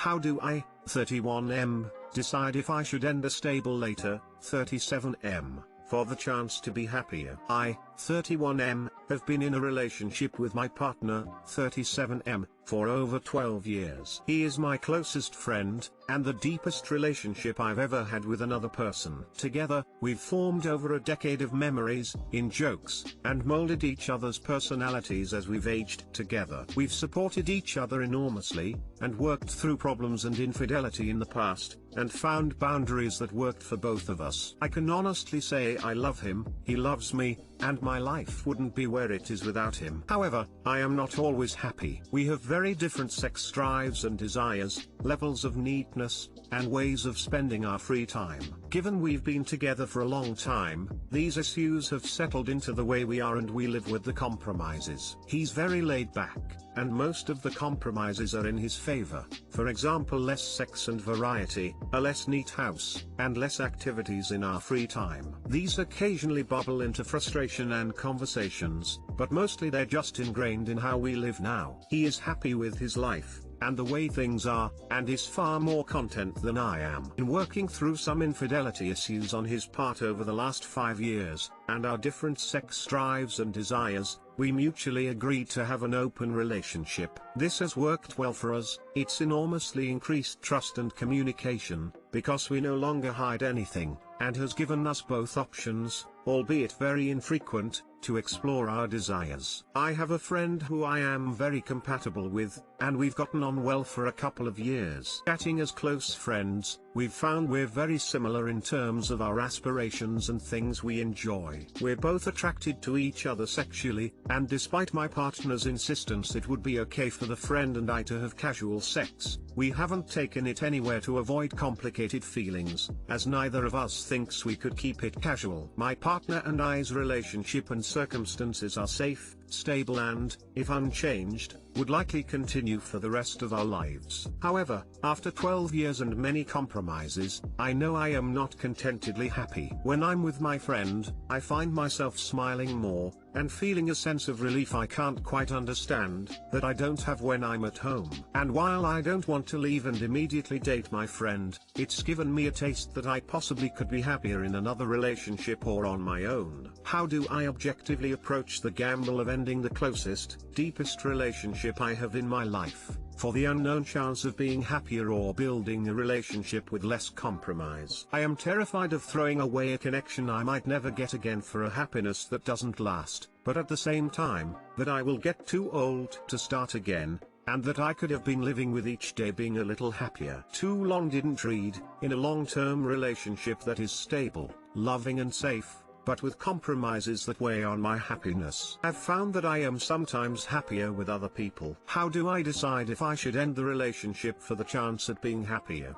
How do I, 31M, decide if I should end a stable later, 37M, for the chance to be happier? I, 31M, have been in a relationship with my partner, 37M, for over 12 years. He is my closest friend, and the deepest relationship I've ever had with another person. Together, we've formed over a decade of memories, in jokes, and molded each other's personalities as we've aged together. We've supported each other enormously, and worked through problems and infidelity in the past, and found boundaries that worked for both of us. I can honestly say I love him, he loves me, and my life wouldn't be where it is without him. However, I am not always happy. We have very different sex drives and desires, levels of needness, and ways of spending our free time. Given we've been together for a long time, these issues have settled into the way we are, and we live with the compromises. He's very laid back, and most of the compromises are in his favor. For example, less sex and variety, a less neat house, and less activities in our free time. These occasionally bubble into frustration and conversations, but mostly they're just ingrained in how we live now. He is happy with his life, and the way things are, and is far more content than I am. In working through some infidelity issues on his part over the last 5 years, and our different sex drives and desires, we mutually agreed to have an open relationship. This has worked well for us. It's enormously increased trust and communication, because we no longer hide anything, and has given us both options, albeit very infrequent, to explore our desires. I have a friend who I am very compatible with, and we've gotten on well for a couple of years. Chatting as close friends, we've found we're very similar in terms of our aspirations and things we enjoy. We're both attracted to each other sexually, and despite my partner's insistence it would be okay for the friend and I to have casual sex, we haven't taken it anywhere to avoid complicated feelings, as neither of us thinks we could keep it casual. My partner and I's relationship and circumstances are safe, stable and, if unchanged, would likely continue for the rest of our lives. However, after 12 years and many compromises, I know I am not contentedly happy. When I'm with my friend, I find myself smiling more, and feeling a sense of relief I can't quite understand, that I don't have when I'm at home. And while I don't want to leave and immediately date my friend, it's given me a taste that I possibly could be happier in another relationship or on my own. How do I objectively approach the gamble of ending the closest, deepest relationship I have in my life, for the unknown chance of being happier or building a relationship with less compromise? I am terrified of throwing away a connection I might never get again for a happiness that doesn't last, but at the same time, that I will get too old to start again, and that I could have been living with each day being a little happier. Too long didn't read, in a long-term relationship that is stable, loving and safe, but with compromises that weigh on my happiness. I've found that I am sometimes happier with other people. How do I decide if I should end the relationship for the chance at being happier?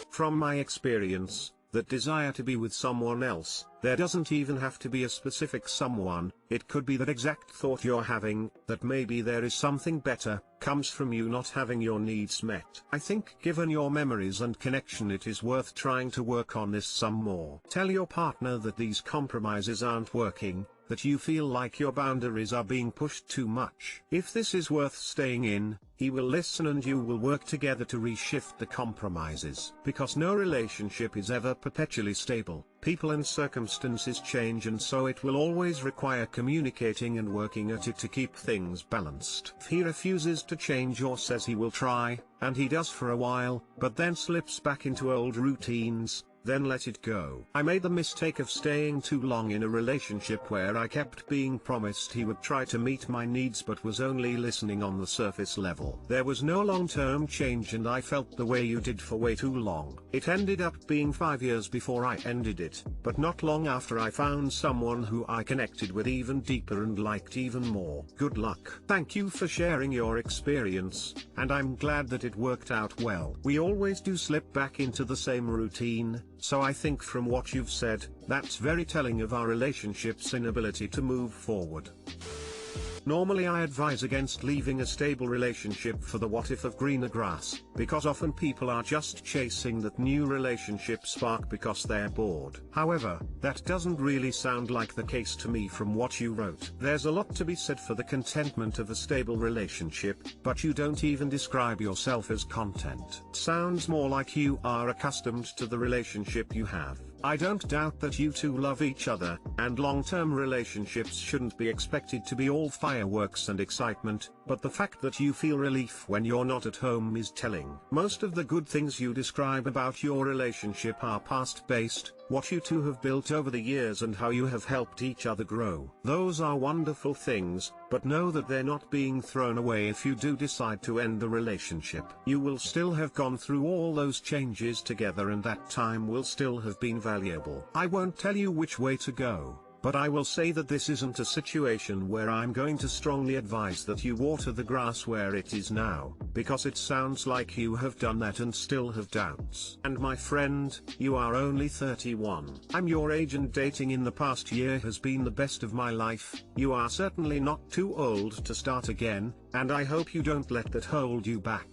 From my experience, that desire to be with someone else, there doesn't even have to be a specific someone, it could be that exact thought you're having, that maybe there is something better, comes from you not having your needs met. I think given your memories and connection it is worth trying to work on this some more. Tell your partner that these compromises aren't working, that you feel like your boundaries are being pushed too much. If this is worth staying in, he will listen and you will work together to reshift the compromises. Because no relationship is ever perpetually stable, people and circumstances change, and so it will always require communicating and working at it to keep things balanced. If he refuses to change or says he will try, and he does for a while, but then slips back into old routines, then let it go. I made the mistake of staying too long in a relationship where I kept being promised he would try to meet my needs but was only listening on the surface level. There was no long-term change and I felt the way you did for way too long. It ended up being 5 years before I ended it, but not long after I found someone who I connected with even deeper and liked even more. Good luck. Thank you for sharing your experience, and I'm glad that it worked out well. We always do slip back into the same routine, so I think from what you've said, that's very telling of our relationship's inability to move forward. Normally I advise against leaving a stable relationship for the what if of greener grass, because often people are just chasing that new relationship spark because they're bored. However, that doesn't really sound like the case to me from what you wrote. There's a lot to be said for the contentment of a stable relationship, but you don't even describe yourself as content. Sounds more like you are accustomed to the relationship you have. I don't doubt that you two love each other, and long-term relationships shouldn't be expected to be all fireworks and excitement, but the fact that you feel relief when you're not at home is telling. Most of the good things you describe about your relationship are past-based, what you two have built over the years and how you have helped each other grow. Those are wonderful things, but know that they're not being thrown away if you do decide to end the relationship. You will still have gone through all those changes together, and that time will still have been valuable. I won't tell you which way to go, but I will say that this isn't a situation where I'm going to strongly advise that you water the grass where it is now, because it sounds like you have done that and still have doubts. And my friend, you are only 31. I'm your age and dating in the past year has been the best of my life. You are certainly not too old to start again, and I hope you don't let that hold you back.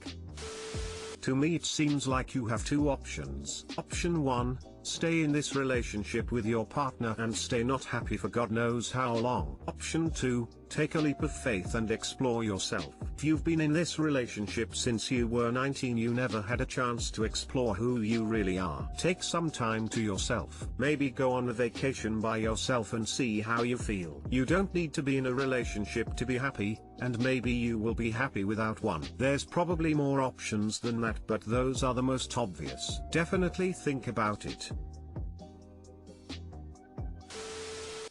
To me it seems like you have two options. Option 1, stay in this relationship with your partner and stay not happy for God knows how long. Option 2, take a leap of faith and explore yourself. If you've been in this relationship since you were 19, you never had a chance to explore who you really are. Take some time to yourself. Maybe go on a vacation by yourself and see how you feel. You don't need to be in a relationship to be happy, and maybe you will be happy without one. There's probably more options than that, but those are the most obvious. Definitely think about it.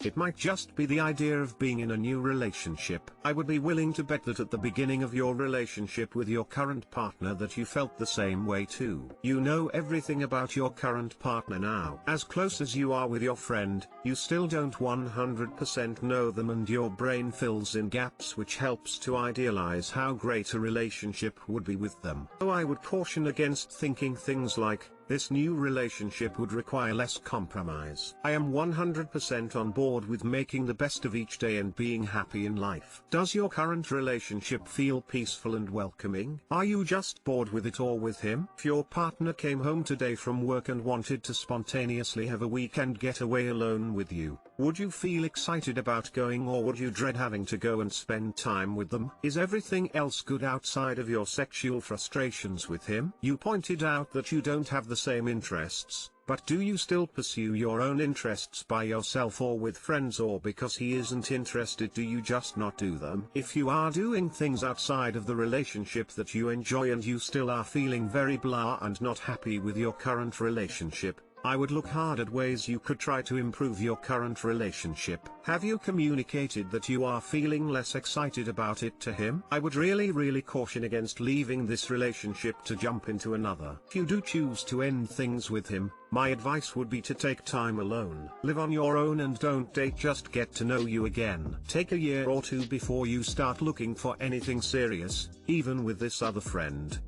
It might just be the idea of being in a new relationship. I would be willing to bet that at the beginning of your relationship with your current partner that you felt the same way too. You know everything about your current partner now. As close as you are with your friend, you still don't 100% know them, and your brain fills in gaps, which helps to idealize how great a relationship would be with them. So I would caution against thinking things like, this new relationship would require less compromise. I am 100% on board with making the best of each day and being happy in life. Does your current relationship feel peaceful and welcoming? Are you just bored with it or with him? If your partner came home today from work and wanted to spontaneously have a weekend getaway alone with you, would you feel excited about going, or would you dread having to go and spend time with them? Is everything else good outside of your sexual frustrations with him? You pointed out that you don't have the same interests, but do you still pursue your own interests by yourself or with friends, or because he isn't interested do you just not do them? If you are doing things outside of the relationship that you enjoy and you still are feeling very blah and not happy with your current relationship, I would look hard at ways you could try to improve your current relationship. Have you communicated that you are feeling less excited about it to him? I would really caution against leaving this relationship to jump into another. If you do choose to end things with him, my advice would be to take time alone. Live on your own and don't date, just get to know you again. Take a year or two before you start looking for anything serious, even with this other friend.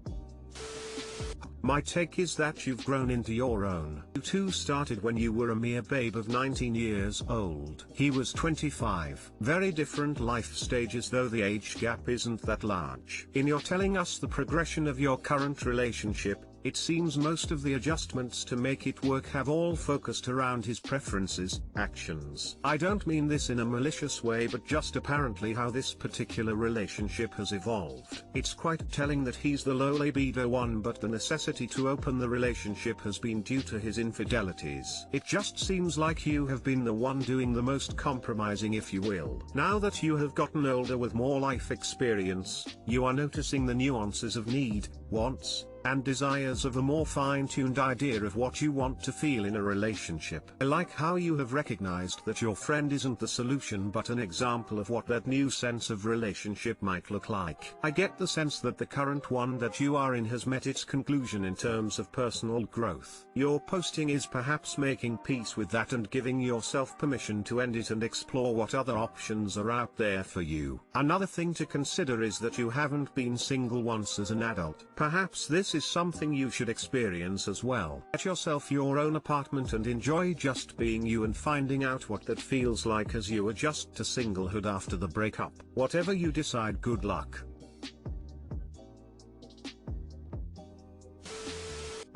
My take is that you've grown into your own. You two started when you were a mere babe of 19 years old. He was 25. Very different life stages, though the age gap isn't that large. In your telling us the progression of your current relationship, it seems most of the adjustments to make it work have all focused around his preferences, actions. I don't mean this in a malicious way, but just apparently how this particular relationship has evolved. It's quite telling that he's the low libido one, but the necessity to open the relationship has been due to his infidelities. It just seems like you have been the one doing the most compromising, if you will. Now that you have gotten older with more life experience, you are noticing the nuances of need, wants, and desires of a more fine-tuned idea of what you want to feel in a relationship. I like how you have recognized that your friend isn't the solution but an example of what that new sense of relationship might look like. I get the sense that the current one that you are in has met its conclusion in terms of personal growth. Your posting is perhaps making peace with that and giving yourself permission to end it and explore what other options are out there for you. Another thing to consider is that you haven't been single once as an adult. Perhaps this this is something you should experience as well. Get yourself your own apartment and enjoy just being you and finding out what that feels like as you adjust to singlehood after the breakup. Whatever you decide, good luck.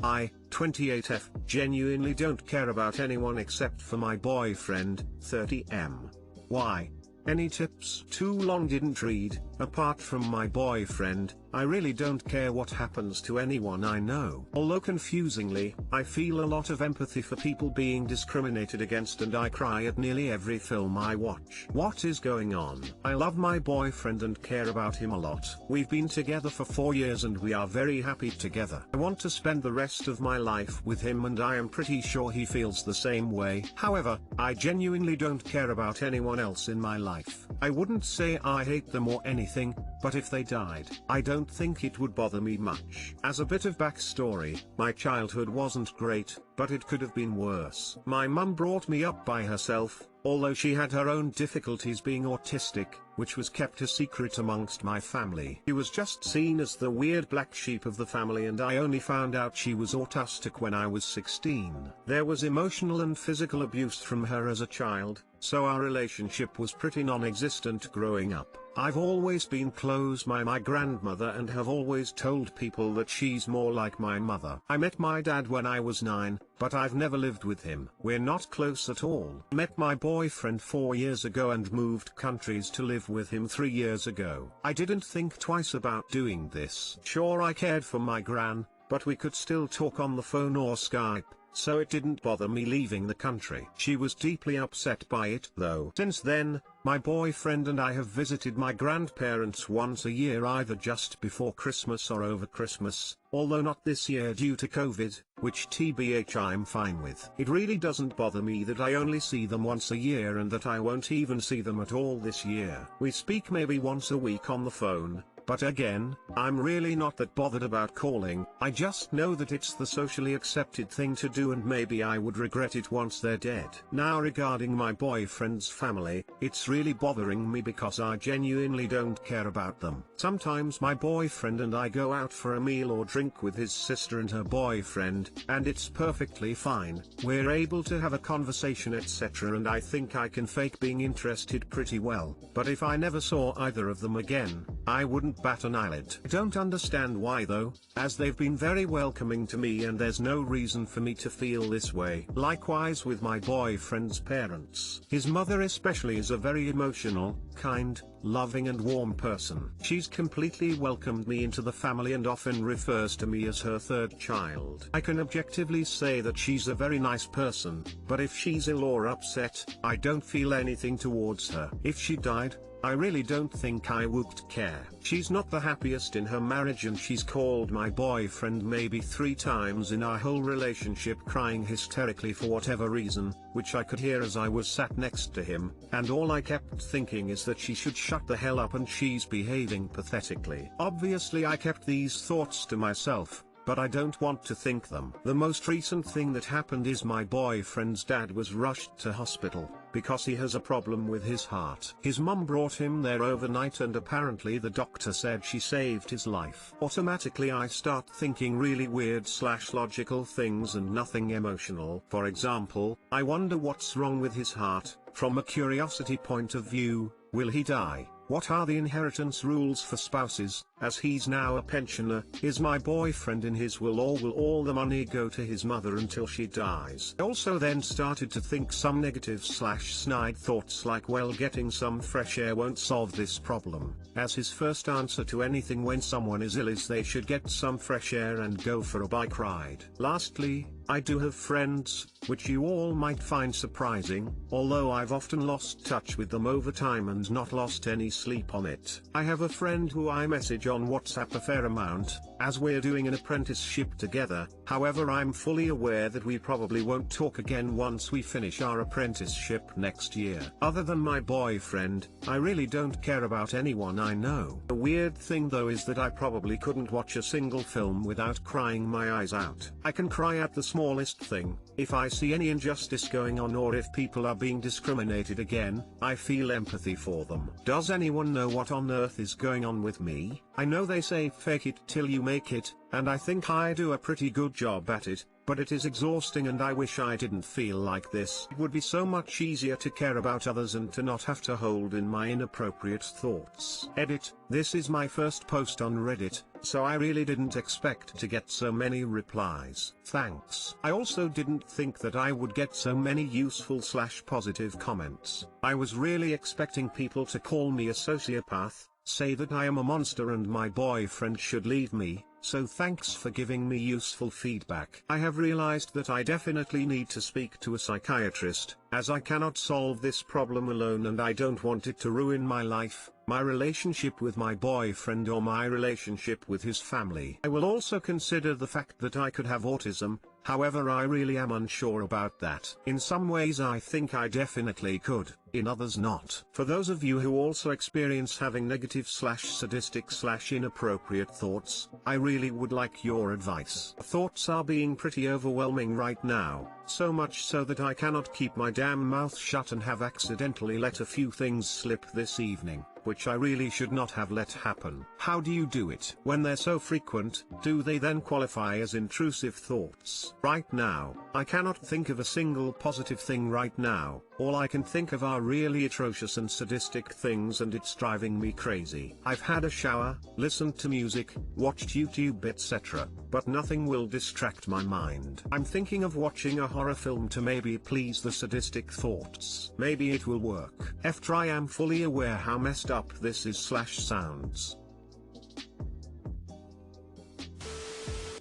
I, 28F, genuinely don't care about anyone except for my boyfriend, 30M. Why? Any tips? Too long, didn't read. Apart from my boyfriend, I really don't care what happens to anyone I know. Although confusingly, I feel a lot of empathy for people being discriminated against, and I cry at nearly every film I watch. What is going on? I love my boyfriend and care about him a lot. We've been together for 4 years and we are very happy together. I want to spend the rest of my life with him and I am pretty sure he feels the same way. However, I genuinely don't care about anyone else in my life. I wouldn't say I hate them or anything, but if they died, I don't think it would bother me much. As a bit of backstory, my childhood wasn't great, but it could have been worse. My mum brought me up by herself, although she had her own difficulties being autistic, which was kept a secret amongst my family. She was just seen as the weird black sheep of the family, and I only found out she was autistic when I was 16. There was emotional and physical abuse from her as a child, so our relationship was pretty non-existent growing up. I've always been close by my grandmother and have always told people that she's more like my mother. I met my dad when I was 9, but I've never lived with him. We're not close at all. Met my boyfriend 4 years ago and moved countries to live with him 3 years ago. I didn't think twice about doing this. Sure, I cared for my gran, but we could still talk on the phone or Skype, so it didn't bother me leaving the country. She was deeply upset by it though. Since then, my boyfriend and I have visited my grandparents once a year, either just before Christmas or over Christmas, although not this year due to COVID, which TBH I'm fine with. It really doesn't bother me that I only see them once a year and that I won't even see them at all this year. We speak maybe once a week on the phone, but again, I'm really not that bothered about calling. I just know that it's the socially accepted thing to do and maybe I would regret it once they're dead. Now regarding my boyfriend's family, it's really bothering me because I genuinely don't care about them. Sometimes my boyfriend and I go out for a meal or drink with his sister and her boyfriend, and it's perfectly fine. We're able to have a conversation etc, and I think I can fake being interested pretty well. But if I never saw either of them again, I wouldn't bat an eyelid. I don't understand why though, as they've been very welcoming to me and there's no reason for me to feel this way. Likewise with my boyfriend's parents. His mother especially is a very emotional, kind, loving and warm person. She's completely welcomed me into the family and often refers to me as her third child. I can objectively say that she's a very nice person, but if she's ill or upset, I don't feel anything towards her. If she died, I really don't think I would care. She's not the happiest in her marriage and she's called my boyfriend maybe 3 times in our whole relationship crying hysterically for whatever reason, which I could hear as I was sat next to him, and all I kept thinking is that she should shut the hell up and she's behaving pathetically. Obviously I kept these thoughts to myself, but I don't want to think them. The most recent thing that happened is my boyfriend's dad was rushed to hospital, because he has a problem with his heart. His mum brought him there overnight and apparently the doctor said she saved his life. Automatically I start thinking really weird / logical things and nothing emotional. For example, I wonder what's wrong with his heart. From a curiosity point of view, will he die? What are the inheritance rules for spouses, as he's now a pensioner? Is my boyfriend in his will, or will all the money go to his mother until she dies? I also then started to think some negative / snide thoughts like, well, getting some fresh air won't solve this problem, as his first answer to anything when someone is ill is they should get some fresh air and go for a bike ride. Lastly, I do have friends, which you all might find surprising, although I've often lost touch with them over time and not lost any sleep on it. I have a friend who I message on WhatsApp a fair amount, as we're doing an apprenticeship together. However, I'm fully aware that we probably won't talk again once we finish our apprenticeship next year. Other than my boyfriend, I really don't care about anyone I know. The weird thing though is that I probably couldn't watch a single film without crying my eyes out. I can cry at the smallest thing, If I see any injustice going on or if people are being discriminated again, I feel empathy for them. Does anyone know what on earth is going on with me? I know they say fake it till you make it, and I think I do a pretty good job at it, but it is exhausting and I wish I didn't feel like this. It would be so much easier to care about others and to not have to hold in my inappropriate thoughts. Edit: this is my first post on Reddit, so I really didn't expect to get so many replies. Thanks. I also didn't think that I would get so many useful/positive comments. I was really expecting people to call me a sociopath, say that I am a monster and my boyfriend should leave me, so thanks for giving me useful feedback. I have realized that I definitely need to speak to a psychiatrist, as I cannot solve this problem alone and I don't want it to ruin my life, my relationship with my boyfriend or my relationship with his family. I will also consider the fact that I could have autism, however I really am unsure about that. In some ways I think I definitely could, in others not. For those of you who also experience having negative/sadistic/inappropriate thoughts, I really would like your advice. Thoughts are being pretty overwhelming right now, so much so that I cannot keep my damn mouth shut and have accidentally let a few things slip this evening, which I really should not have let happen. How do you do it? When they're so frequent, do they then qualify as intrusive thoughts? Right now, I cannot think of a single positive thing right now. All I can think of are really atrocious and sadistic things and it's driving me crazy. I've had a shower, listened to music, watched YouTube etc., but nothing will distract my mind. I'm thinking of watching a horror film to maybe please the sadistic thoughts. Maybe it will work. After I am fully aware how messed up this is/sounds.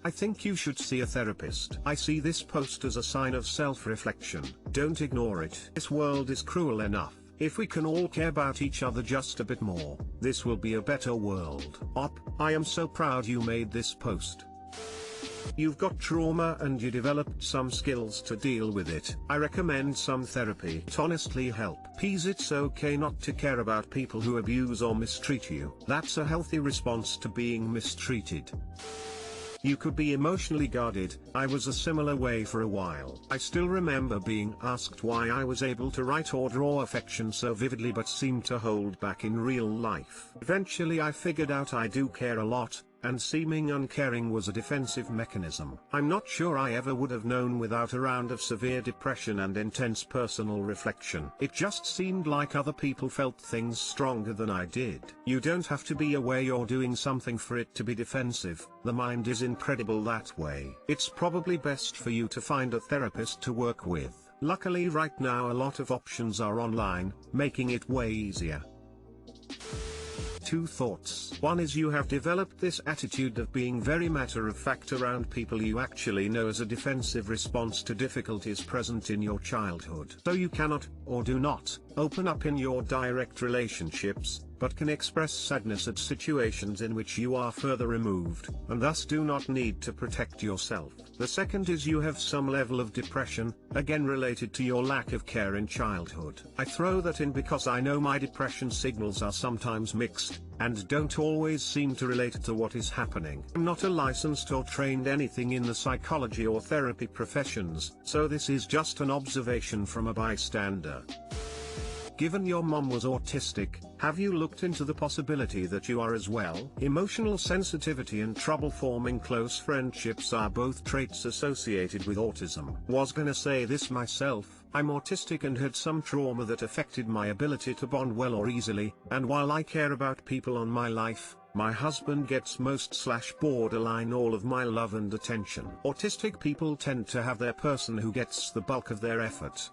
I think you should see a therapist. I see this post as a sign of self-reflection. Don't ignore it. This world is cruel enough. If we can all care about each other just a bit more, this will be a better world. I am so proud you made this post. You've got trauma and you developed some skills to deal with it. I recommend some therapy. It honestly helps. It's okay not to care about people who abuse or mistreat you. That's a healthy response to being mistreated. You could be emotionally guarded. I was a similar way for a while. I still remember being asked why I was able to write or draw affection so vividly but seemed to hold back in real life. Eventually I figured out I do care a lot, and seeming uncaring was a defensive mechanism. I'm not sure I ever would have known without a round of severe depression and intense personal reflection. It just seemed like other people felt things stronger than I did. You don't have to be aware you're doing something for it to be defensive. The mind is incredible that way. It's probably best for you to find a therapist to work with. Luckily right now a lot of options are online, making it way easier. 2 thoughts. One is you have developed this attitude of being very matter-of-fact around people you actually know as a defensive response to difficulties present in your childhood. So you cannot, or do not, open up in your direct relationships, but can express sadness at situations in which you are further removed, and thus do not need to protect yourself. The second is you have some level of depression, again related to your lack of care in childhood. I throw that in because I know my depression signals are sometimes mixed, and don't always seem to relate to what is happening. I'm not a licensed or trained anything in the psychology or therapy professions, so this is just an observation from a bystander. Given your mom was autistic, have you looked into the possibility that you are as well? Emotional sensitivity and trouble forming close friendships are both traits associated with autism. Was gonna say this myself, I'm autistic and had some trauma that affected my ability to bond well or easily, and while I care about people on my life, my husband gets most/borderline all of my love and attention. Autistic people tend to have their person who gets the bulk of their effort.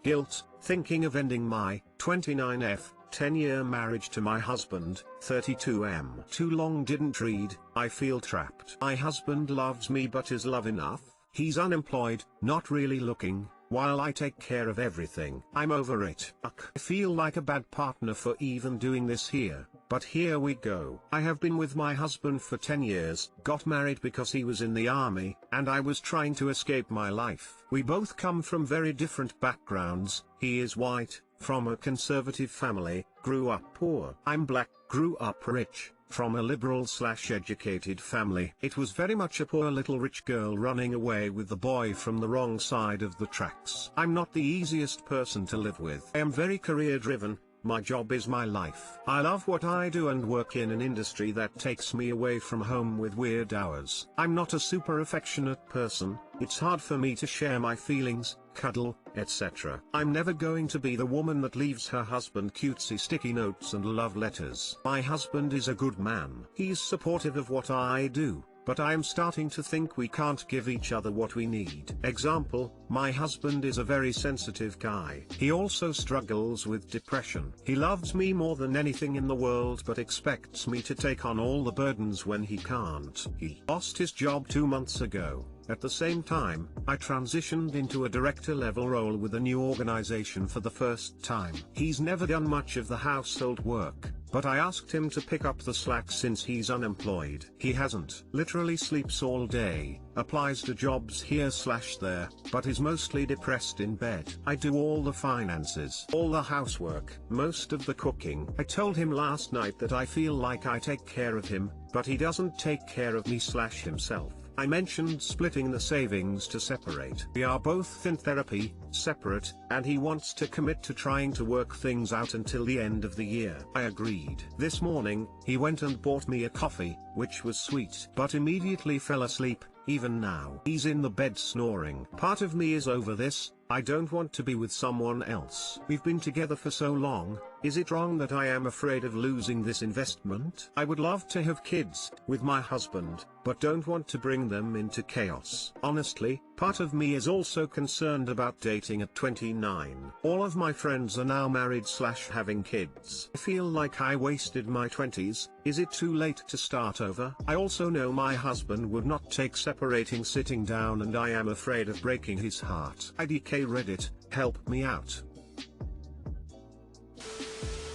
Guilt, thinking of ending my 29F 10-year marriage to my husband, 32M. Too long didn't read. I feel trapped. My husband loves me but is love enough? He's unemployed, not really looking, while I take care of everything. I'm over it. I feel like a bad partner for even doing this here, but here we go. I have been with my husband for 10 years, got married because he was in the army, and I was trying to escape my life. We both come from very different backgrounds. He is white, from a conservative family, grew up poor. I'm black, grew up rich, from a liberal/educated family. It was very much a poor little rich girl running away with the boy from the wrong side of the tracks. I'm not the easiest person to live with. I am very career driven. My job is my life. I love what I do and work in an industry that takes me away from home with weird hours. I'm not a super affectionate person. It's hard for me to share my feelings, cuddle, etc. I'm never going to be the woman that leaves her husband cutesy sticky notes and love letters. My husband is a good man. He's supportive of what I do, but I am starting to think we can't give each other what we need. Example, my husband is a very sensitive guy. He also struggles with depression. He loves me more than anything in the world but expects me to take on all the burdens when he can't. He lost his job 2 months ago. At the same time, I transitioned into a director-level role with a new organization for the first time. He's never done much of the household work, but I asked him to pick up the slack since he's unemployed. He hasn't. Literally sleeps all day, applies to jobs here/there, but is mostly depressed in bed. I do all the finances, all the housework, most of the cooking. I told him last night that I feel like I take care of him, but he doesn't take care of me/himself. I mentioned splitting the savings to separate. We are both in therapy, separate, and he wants to commit to trying to work things out until the end of the year. I agreed. This morning, he went and bought me a coffee, which was sweet, but immediately fell asleep. Even now, he's in the bed snoring. Part of me is over this. I don't want to be with someone else. We've been together for so long. Is it wrong that I am afraid of losing this investment? I would love to have kids with my husband, but don't want to bring them into chaos. Honestly, part of me is also concerned about dating at 29. All of my friends are now married/having kids. I feel like I wasted my 20s. Is it too late to start over? I also know my husband would not take separating sitting down, and I am afraid of breaking his heart. IDK Reddit, help me out.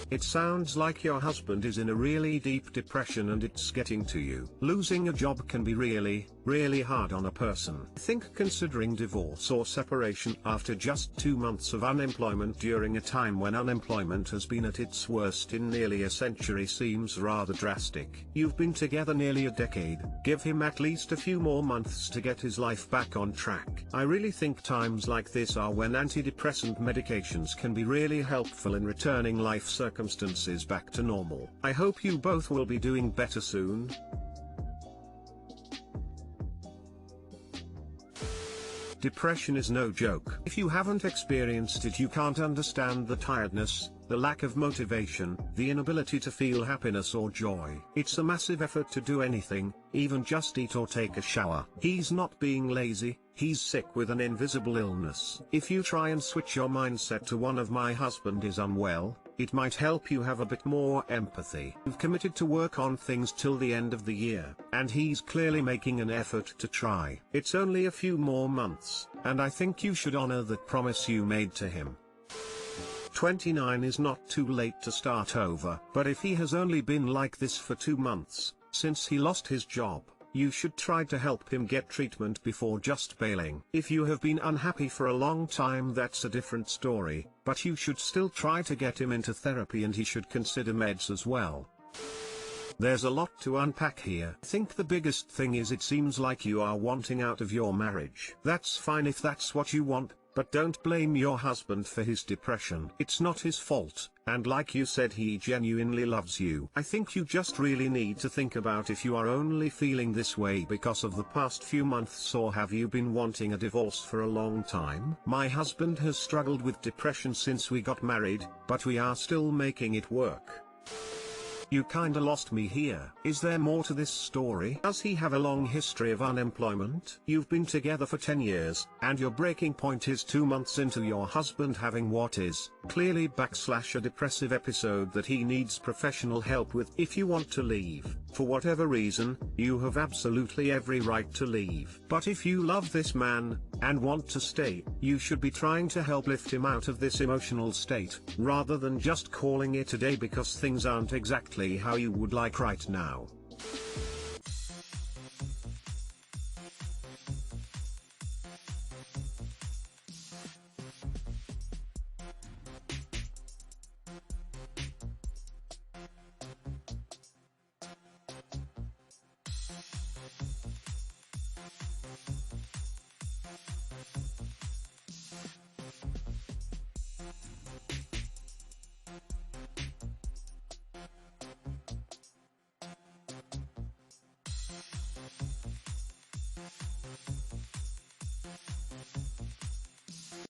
It sounds like your husband is in a really deep depression and it's getting to you. Losing a job can be really hard on a person. Think considering divorce or separation after just 2 months of unemployment during a time when unemployment has been at its worst in nearly a century seems rather drastic. You've been together nearly a decade. Give him at least a few more months to get his life back on track. I really think times like this are when antidepressant medications can be really helpful in returning life circumstances back to normal. I hope you both will be doing better soon. Depression is no joke. If you haven't experienced it, you can't understand the tiredness, the lack of motivation, the inability to feel happiness or joy. It's a massive effort to do anything, even just eat or take a shower. He's not being lazy, he's sick with an invisible illness. If you try and switch your mindset to one of my husband is unwell, it might help you have a bit more empathy. You've committed to work on things till the end of the year, and he's clearly making an effort to try. It's only a few more months, and I think you should honor that promise you made to him. 29 is not too late to start over, but if he has only been like this for 2 months, since he lost his job, you should try to help him get treatment before just bailing. If you have been unhappy for a long time, that's a different story, but you should still try to get him into therapy, and he should consider meds as well. There's a lot to unpack here. I think the biggest thing is it seems like you are wanting out of your marriage. That's fine if that's what you want, but don't blame your husband for his depression. It's not his fault, and like you said, he genuinely loves you. I think you just really need to think about if you are only feeling this way because of the past few months, or have you been wanting a divorce for a long time? My husband has struggled with depression since we got married, but we are still making it work. You kinda lost me here. Is there more to this story? Does he have a long history of unemployment? You've been together for 10 years, and your breaking point is 2 months into your husband having what is clearly / a depressive episode that he needs professional help with. If you want to leave, for whatever reason, you have absolutely every right to leave. But if you love this man, and want to stay, you should be trying to help lift him out of this emotional state, rather than just calling it a day because things aren't exactly how you would like right now.